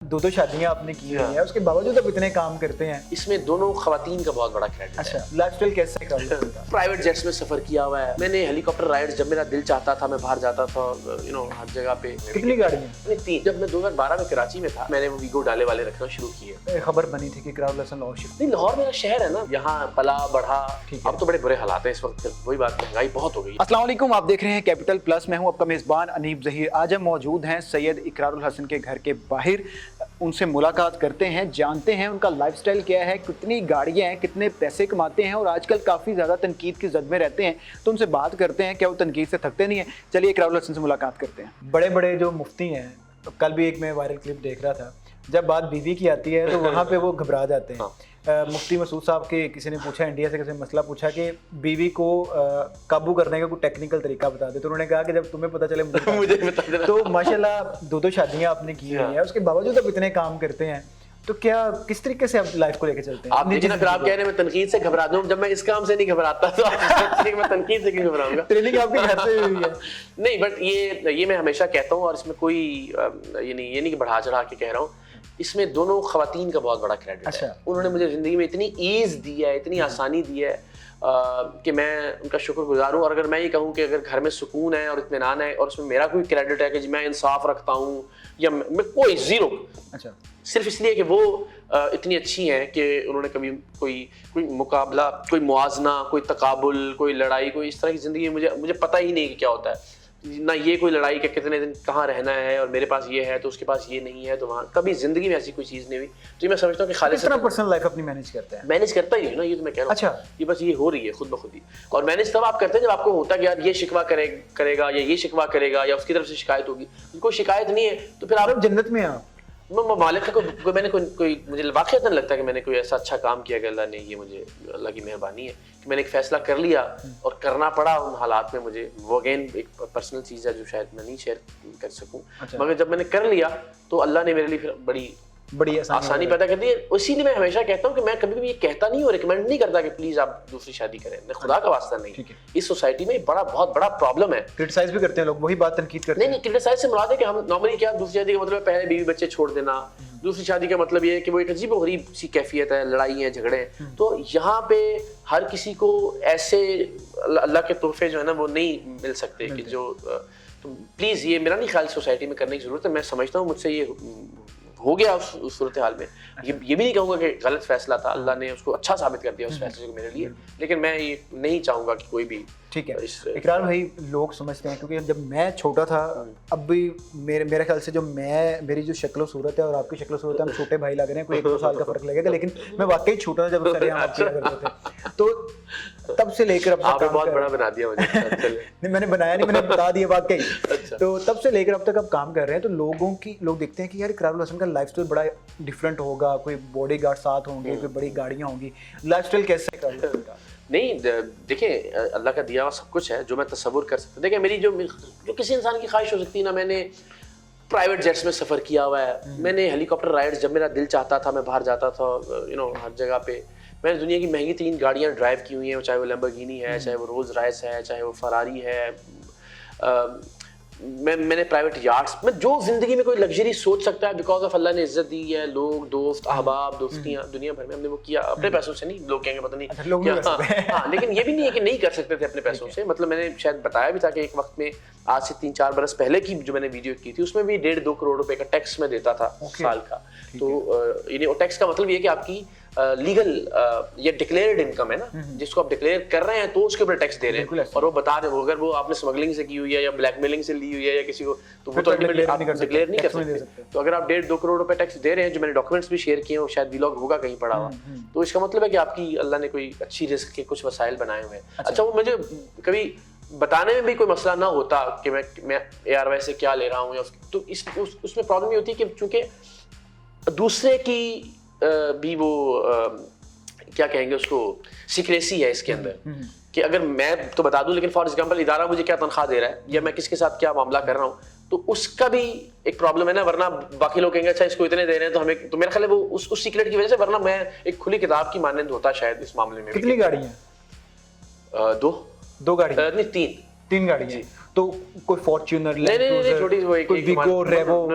दो शादियां आपने की हुई है, उसके बावजूद आप इतने काम करते हैं। इसमें दोनों खवातीन का बहुत बड़ा क्रेडिट है। अच्छा, लाइफस्टाइल कैसे प्राइवेट जेट्स में सफर किया हुआ है मैंने, हेलीकॉप्टर राइड्स जब मेरा दिल चाहता था मैं बाहर जाता था, हर जगह पे। कितनी गाड़ियां? मैंने 3। जब मैं 2012 में कराची में था मैंने वो वीगो डाले वाले रखना शुरू किए। खबर बनी थी कि इकरारुल हसन लाहौर शिफ्ट। नहीं, लाहौर मेरा शहर है ना, यहाँ पला बढ़ा। अब तो बड़े बुरे हालात हैं इस वक्त, वही बात, महंगाई बहुत हो गई। अस्सलाम वालेकुम, आप देख रहे हैं कैपिटल प्लस। मैं हूं आपका मेज़बान अनीब ज़हीर। आज हम मौजूद हैं सैयद इकरारुल हसन के घर के बाहर। उनसे मुलाकात करते हैं, जानते हैं उनका लाइफस्टाइल क्या है, कितनी गाड़ियाँ हैं, कितने पैसे कमाते हैं और आजकल काफ़ी ज़्यादा तनकीद की जद में रहते हैं। तो उनसे बात करते हैं, क्या वो तनकीद से थकते नहीं हैं। चलिए इकरारुल हसन से मुलाकात करते हैं। बड़े बड़े जो मुफ्ती हैं, तो कल भी एक मैं वायरल क्लिप देख रहा था, जब बात बीवी की आती है तो वहाँ पे वो घबरा जाते हैं। मुफ्ती मसूद साहब के किसी ने पूछा, इंडिया से किसी ने मसला पूछा कि बीवी को काबू करने का कोई टेक्निकल तरीका बता दे, तो उन्होंने कहा कि जब तुम्हें पता चले मुझे बता देना। तो माशाल्लाह दो शादियां आपने की हुई है, उसके बावजूद आप इतने काम करते हैं, तो क्या किस तरीके से आप लाइफ को लेकर चलते हैं? आप देखिए ना, फिर आप कह रहे हैं मैं तनकीद से घबरा दूं, जब मैं इस काम से नहीं घबराता तो आप सोचिए कि मैं तनकीद से क्यों घबराऊंगा। ट्रेनिंग आपके घर से हुई है। नहीं, बट ये मैं हमेशा कहता हूँ और इसमें कोई ये नहीं कि बढ़ा चढ़ा के कह रहा हूँ, इसमें दोनों खवातीन का बहुत बड़ा क्रेडिट है। उन्होंने मुझे ज़िंदगी में इतनी ईज़ दी है, इतनी आसानी दी है कि मैं उनका शुक्रगुजार हूँ। और अगर मैं ये कहूँ कि अगर घर में सुकून है और इत्मीनान है और उसमें मेरा कोई क्रेडिट है कि मैं इंसाफ रखता हूँ या मैं कोई ज़ीरो, अच्छा, सिर्फ इसलिए कि वो इतनी अच्छी हैं कि उन्होंने कभी कोई मुकाबला, कोई मुआजना, कोई तकाबुल, कोई लड़ाई, कोई इस तरह की ज़िंदगी मुझे पता ही नहीं कि क्या होता है ना। ये कोई लड़ाई के कितने दिन कहाँ रहना है और मेरे पास ये है तो उसके पास ये नहीं है, तो वहाँ कभी ज़िंदगी में ऐसी कोई चीज़ नहीं हुई। तो मैं समझता हूँ कि खालिद कितना पर्सनल लाइफ अपनी मैनेज करते हैं। मैनेज करता ही नहीं ना, ये तो मैं कह रहा हूँ। अच्छा, ये बस ये हो रही है खुद ब खुद ही। और मैनेज तब आप करते हैं जब आपको होता है कि यार ये शिकवा करेगा या ये शिकवा करेगा या उसकी तरफ से शिकायत होगी। कोई शिकायत नहीं है तो फिर आप जन्नत में आप मालिक का मैंने कोई मुझे वाक़ई नहीं लगता कि मैंने कोई ऐसा अच्छा काम किया कि अल्लाह ने, ये मुझे अल्लाह की मेहरबानी है कि मैंने एक फ़ैसला कर लिया और करना पड़ा उन हालात में मुझे। वो अगेन एक पर्सनल चीज़ है जो शायद मैं नहीं शेयर कर सकूं। अच्छा। मगर जब मैंने कर लिया तो अल्लाह ने मेरे लिए फिर बड़ी आसानी पैदा कर दी है। इसीलिए मैं हमेशा कहता हूँ कि मैं कभी भी ये कहता नहीं और रिकमेंड नहीं करता कि प्लीज़ आप दूसरी शादी करें, मैं खुदा का वास्ता नहीं। इस सोसाइटी में बहुत बड़ा प्रॉब्लम है। क्रिटिसाइज भी करते हैं लोग, वही बात तनकीद करते हैं। नहीं, क्रिटिसाइज से मुराद है कि हम नॉर्मली क्या, दूसरी शादी का मतलब पहले बीवी बच्चे छोड़ देना। दूसरी शादी का मतलब ये है कि वो एक अजीब गरीब सी कैफियत है, लड़ाई है, झगड़े हैं। तो यहाँ पे हर किसी को ऐसे अल्लाह के तोहफे जो है ना वो नहीं मिल सकते कि जो, तो प्लीज़ ये मेरा नहीं ख्याल सोसाइटी में करने की ज़रूरत है। मैं समझता हूँ मुझसे ये हो गया उस सूरत हाल में। ये भी नहीं कहूँगा कि गलत फैसला था, अल्लाह ने उसको अच्छा साबित कर दिया उस फैसले को मेरे लिए, लेकिन मैं ये नहीं चाहूँगा कि कोई भी। ठीक है इकरार भाई, लोग समझते हैं क्योंकि जब मैं छोटा था, अब भी मेरे ख्याल से जो मेरी जो शक्ल सूरत है और आपकी शक्ल सूरत है, हम छोटे भाई लग रहे हैं, कोई 1-2 साल का फर्क लगेगा, लेकिन मैं वाकई छोटा था जब सरेआम आप किया करते थे। तो तब से लेकर अब तक बहुत बड़ा बना दिया मुझे। नहीं, मैंने बनाया नहीं, मैंने बता दिया वाकई। तो तब से लेकर अब तक अब काम कर रहे हैं, तो लोग देखते हैं कि यार इकरारुल हसन का लाइफस्टाइल बड़ा डिफरेंट होगा, कोई बॉडीगार्ड साथ होंगे, कोई बड़ी गाड़ियाँ होंगी, लाइफस्टाइल कैसे इकरारुल? नहीं, देखिए अल्लाह का दिया हुआ सब कुछ है जो मैं तसव्वुर कर सकता हूँ। देखिए मेरी जो किसी इंसान की ख्वाहिश हो सकती है ना, मैंने प्राइवेट जेट्स में सफ़र किया हुआ है, मैंने हेलीकॉप्टर राइड्स जब मेरा दिल चाहता था मैं बाहर जाता था, हर जगह पे। मैंने दुनिया की महंगी 3 गाड़ियाँ ड्राइव की हुई हैं, चाहे वो लैम्बोर्गिनी है, चाहे वो रोल्स रॉयस है, चाहे वो फरारी है। मैंने प्राइवेट यार्ड्स में जो ज़िंदगी में कोई लग्जरी सोच सकता है, बिकॉज ऑफ अल्लाह ने इज्जत दी है। लोग, दोस्त, अहबाब, दोस्तियाँ दुनिया भर में हमने वो किया अपने पैसों से। नहीं, लोग कहेंगे पता नहीं क्या। हाँ, लेकिन ये भी नहीं है कि नहीं कर सकते थे अपने पैसों से। मतलब मैंने शायद बताया भी था कि एक वक्त में, आज से 3-4 बरस पहले की जो मैंने वीडियो की थी, उसमें भी 1.5-2 करोड़ रुपए का टैक्स मैं देता था साल का। तो टैक्स का मतलब ये है कि आपकी लीगल या डिक्लेयर्ड इनकम है ना, जिसको आप डिक्लेयर कर रहे हैं तो उसके ऊपर टैक्स दे रहे हैं। और वो बता रहे हो अगर वो आपने स्मगलिंग से की हुई है या ब्लैकमेलिंग से ली हुई है या किसी को, तो वो तो डिक्लेयर नहीं कर सकते। तो अगर आप 1.5-2 करोड़ रुपए टैक्स दे रहे हैं, जो मैंने डॉक्यूमेंट्स भी शेयर किए हैं, शायद व्लॉग होगा कहीं पड़ा हुआ, तो इसका मतलब है कि आपकी अल्लाह ने कोई अच्छी रिस्क के कुछ वसाइल बनाए हुए हैं। अच्छा, वो मुझे कभी बताने में भी कोई मसला ना होता कि मैं एयरवेज से क्या ले रहा हूँ, तो उसमें प्रॉब्लम ये होती है कि चूंकि दूसरे की भी वो क्या कहेंगे उसको, सीक्रेसी है इसके अंदर, कि अगर मैं तो बता दूं, लेकिन फॉर एग्जांपल इदारा मुझे क्या तनख्वाह दे रहा है या मैं किसके साथ क्या मामला कर रहा हूँ, तो उसका भी एक प्रॉब्लम है ना। वरना बाकी लोग कहेंगे अच्छा इसको इतने दे रहे हैं तो हमें, तो मेरा ख्याल है वो उस सीक्रेट की वजह से, वरना मैं एक खुली किताब की मानंद होता शायद इस मामले में। कितनी गाड़ियाँ? 2 गाड़ियाँ? नहीं, 3 गाड़ियाँ। तो कोई फॉर्च्यूनर, नहीं, छोटी, वो एक वीगो, रेवो,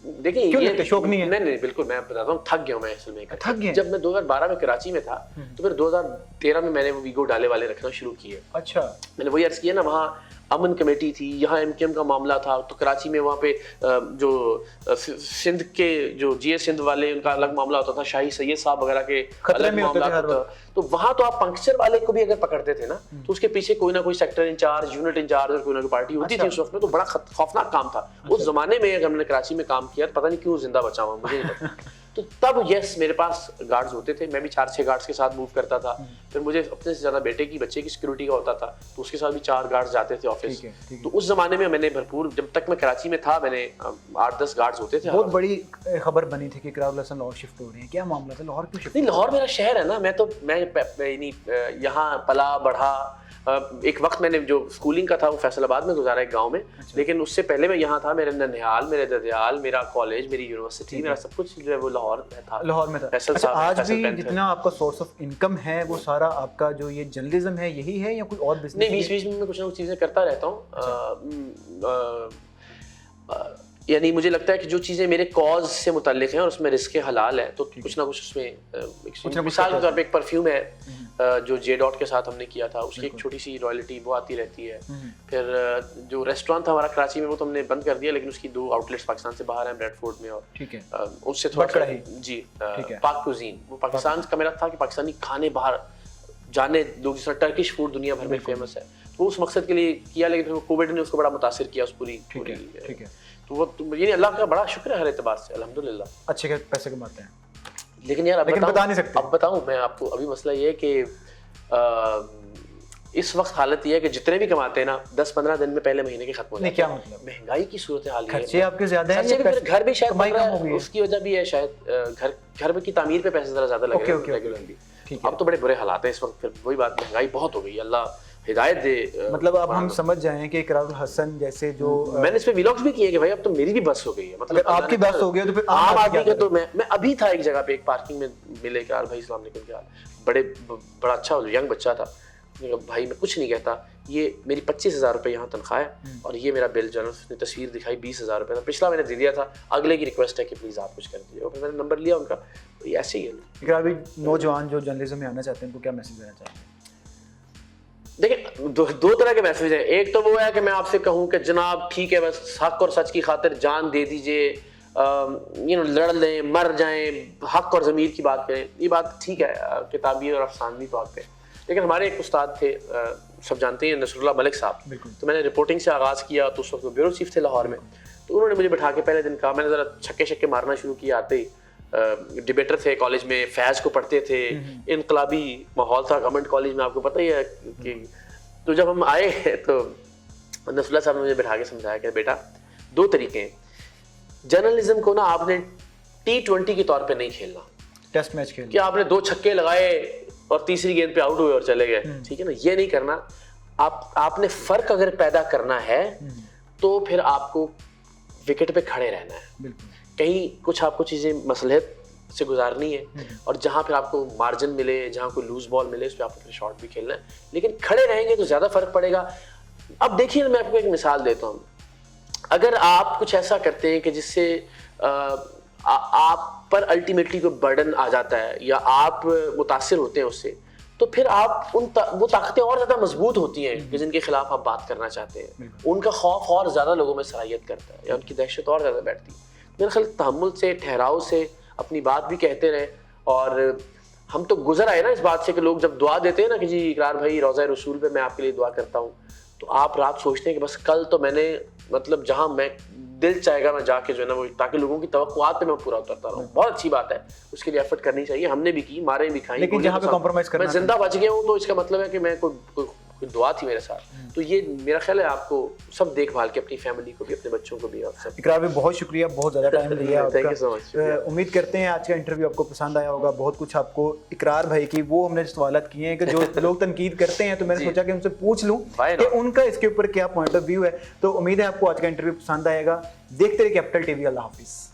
देखिए क्यों ये लगता है? शौक नहीं है? नहीं बिल्कुल, मैं बताता हूँ, थक गया हूँ मैं असल में। थक गए? जब मैं 2012 में कराची में था तो फिर 2013 में मैंने वीगो डाले वाले रखना शुरू किए। अच्छा, मैंने वही अर्ज किया ना, वहाँ अमन कमेटी थी, यहाँ एमकेएम का मामला था, तो कराची में वहाँ पे जो सिंध के जो जीएस सिंध वाले, उनका अलग मामला होता था, शाही सैयद साहब वगैरह के खतरे अलग में होते थे मामला हर होता था। तो वहाँ तो आप पंक्चर वाले को भी अगर पकड़ते थे ना तो उसके पीछे कोई ना कोई सेक्टर इंचार्ज, यूनिट इंचार्ज और कोई ना कोई पार्टी होती थी उस वक्त में। तो बड़ा खौफनाक काम था उस जमाने में। अगर मैंने कराची में काम किया, पता नहीं क्यों जिंदा बचा हुआ, मुझे नहीं पता। तो तब यस मेरे पास गार्ड्स होते थे, मैं भी 4-6 गार्ड्स के साथ मूव करता था। फिर मुझे अपने से ज्यादा बेटे की, बच्चे की सिक्योरिटी का होता था, तो उसके साथ भी 4 गार्ड्स जाते थे ऑफिस। तो उस जमाने में मैंने भरपूर, जब तक मैं कराची में था, मैंने 8-10 गार्ड्स होते थे। बहुत बड़ी खबर बनी थी कि इकरारुल हसन लाहौर शिफ्ट हो रहे हैं, क्या मामला था? लाहौर क्यों शिफ्ट? नहीं, लाहौर मेरा शहर है ना, मैं यहाँ पला बढ़ा। एक वक्त मैंने जो स्कूलिंग का था वो फैसलाबाद में गुजारा, एक गांव में। लेकिन उससे पहले मैं यहाँ था, मेरे ननिहाल, मेरे ददियाल, मेरा कॉलेज, मेरी यूनिवर्सिटी, मेरा सब कुछ जो है वो लाहौर में था। लाहौर में था। अच्छा, आज भी जितना आपका सोर्स ऑफ इनकम है वो सारा आपका जो ये जर्नलिज्म है यही है या कोई और बिजनेस? नहीं, बीच में मैं कुछ ना कुछ चीज़ें करता रहता हूँ। यानी मुझे लगता है कि जो चीज़ें मेरे कॉज से मुताल्लिक हैं और उसमें रिस्क हलाल है, तो कुछ ना कुछ उसमें, मिसाल के तौर पे एक परफ्यूम है जो जे डॉट के साथ हमने किया था, उसकी एक छोटी सी रॉयल्टी वो आती रहती है। फिर जो रेस्टोरेंट था हमारा कराची में, वो तो हमने बंद कर दिया, लेकिन उसकी 2 आउटलेट्स पाकिस्तान से बाहर हैं, ब्रेडफोर्ड में, और ठीक है उससे थोड़ा जी पाक कुजीन, वो पाकिस्तान का मेरा था कि पाकिस्तानी खाने बाहर जाने, लोग जिस तरह टर्किश फूड दुनिया भर में फेमस है, तो उस मकसद के लिए किया। लेकिन फिर कोविड ने उसको बड़ा मुतासिर किया, उस पूरी। ठीक है। तो वो ये अल्लाह का बड़ा शुक्र है हर एतबार से, अल्हम्दुलिल्लाह अच्छे पैसे कमाते हैं। लेकिन यार लेकिन बता नहीं सकते। अब बताऊं मैं आपको, अभी मसला ये है कि इस वक्त हालत ये है कि जितने भी कमाते हैं ना, 10-15 दिन में पहले महीने के खत्म हो जाते हैं। क्या मतलब? महंगाई की सूरत हाल है, खर्चे आपके ज्यादा हैं, घर भी शायद कमाई कम हो गई है, उसकी वजह भी है शायद, घर की तामीर पे पैसे जरा ज्यादा लगे रेगुलरली। अब तो बड़े बुरे हालात हैं इस वक्त। फिर वही बात, महंगाई बहुत हो गई, अल्लाह हिदायत दे। मतलब अब हम समझ जाएं कि इकरारुल हसन जैसे जो मैंने इस पे व्लॉग्स भी किए कि भाई अब तो मेरी भी बस हो गई है। मतलब अगर आपकी बस हो गई तो फिर आम आदमी का तो मैं अभी था एक जगह पे, एक पार्किंग में मिले, इकरार भाई अस्सलाम वालेकुम, क्या हाल? बड़ा अच्छा यंग बच्चा था। भाई मैं कुछ नहीं कहता, ये मेरी 25,000 रुपये यहाँ तनख्वाह है और ये मेरा बिल, जो है उसने तस्वीर दिखाई 20,000 रुपये था, पिछला मैंने दे दिया था, अगले की रिक्वेस्ट है कि प्लीज़ आप कुछ कर दीजिए। और फिर मैंने नंबर लिया उनका, तो ये ऐसे ही है। इकरार भाई, नौजवान जो जर्नलिज्म में आना चाहते हैं उनको क्या मैसेज देना चाहते हैं? देखिए, दो तरह के मैसेज हैं। एक तो वो है कि मैं आपसे कहूँ कि जनाब ठीक है, बस हक और सच की खातिर जान दे दीजिए, लड़ लें, मर जाएं, हक और ज़मीर की बात करें, ये बात ठीक है किताबी और अफसानवी तौर पे। लेकिन हमारे एक उस्ताद थे, सब जानते हैं, नसरुल्लाह मलिक साहब। तो मैंने रिपोर्टिंग से आगाज़ किया, तो उस वक्त ब्यूरो चीफ थे लाहौर में। तो उन्होंने मुझे बिठा के पहले दिन कहा, मैंने ज़रा छक्के मारना शुरू किया। आते ही डिबेटर थे कॉलेज में, फैज़ को पढ़ते थे, इनकलाबी माहौल था गवर्नमेंट कॉलेज में, आपको पता ही है कि। तो जब हम आए तो नसरुल्लाह साहब ने मुझे बिठा के समझाया कि बेटा 2 तरीके हैं, जर्नलिज्म को ना आपने T20 के तौर पे नहीं खेलना, टेस्ट मैच खेलना, कि आपने 2 छक्के लगाए और तीसरी गेंद पे आउट हुए और चले गए, ठीक है ना, ये नहीं करना। आपने फर्क अगर पैदा करना है तो फिर आपको विकेट पे खड़े रहना है। कहीं कुछ आपको चीजें मसलहत से गुजारनी है, और जहां फिर आपको मार्जिन मिले, जहां कोई लूज बॉल मिले, उस पर आपको फिर शॉट भी खेलना है। लेकिन खड़े रहेंगे तो ज्यादा फर्क पड़ेगा। अब देखिए, मैं आपको एक मिसाल देता हूँ। अगर आप कुछ ऐसा करते हैं कि जिससे आप पर अल्टीमेटली कोई बर्डन आ जाता है या आप मुतासिर होते हैं उससे, तो फिर आप वो ताकतें और ज़्यादा मजबूत होती हैं कि जिनके खिलाफ आप बात करना चाहते हैं। उनका खौफ और ज़्यादा लोगों में सराहियत करता है या उनकी दहशत और ज़्यादा बैठती है। मेरे ख्याल तहम्मुल से, ठहराव से अपनी बात भी कहते रहे। और हम तो गुजर आए ना इस बात से कि लोग जब दुआ देते हैं ना कि जी इकरार भाई रोज़ा रसूल पे मैं आपके लिए दुआ करता हूँ, तो आप रात सोचते हैं कि बस कल तो मैंने, मतलब जहाँ मैं दिल चाहेगा मैं जाके जो है ना वो, ताकि लोगों की तवक्कुआत पे मैं पूरा उतरता रहूं। बहुत अच्छी बात है, उसके लिए एफर्ट करनी चाहिए। हमने भी की, मारे भी खाई, लेकिन जहाँ पे कॉम्प्रोमाइज करना, मैं जिंदा बच गया हूँ तो इसका मतलब है कि मैं कोई दुआ थी मेरे साथ। तो ये मेरा ख्याल है आपको सब देखभाल के, अपनी फैमिली को भी, अपने बच्चों को भी, और सब। इकरार भाई बहुत शुक्रिया, बहुत ज़्यादा टाइम दिया। Thank you so much. उम्मीद करते हैं आज का इंटरव्यू आपको पसंद आया होगा। बहुत कुछ आपको इकरार भाई की वो हमने सवालात किए हैं कि जो लोग तनकीद करते हैं, तो मैंने सोचा कि उनसे पूछ लूँ कि उनका इसके ऊपर क्या पॉइंट ऑफ व्यू है। तो उम्मीद है आपको आज का इंटरव्यू पसंद आएगा। देखते रहिए कैपिटल टीवी। अल्लाह हाफिज़।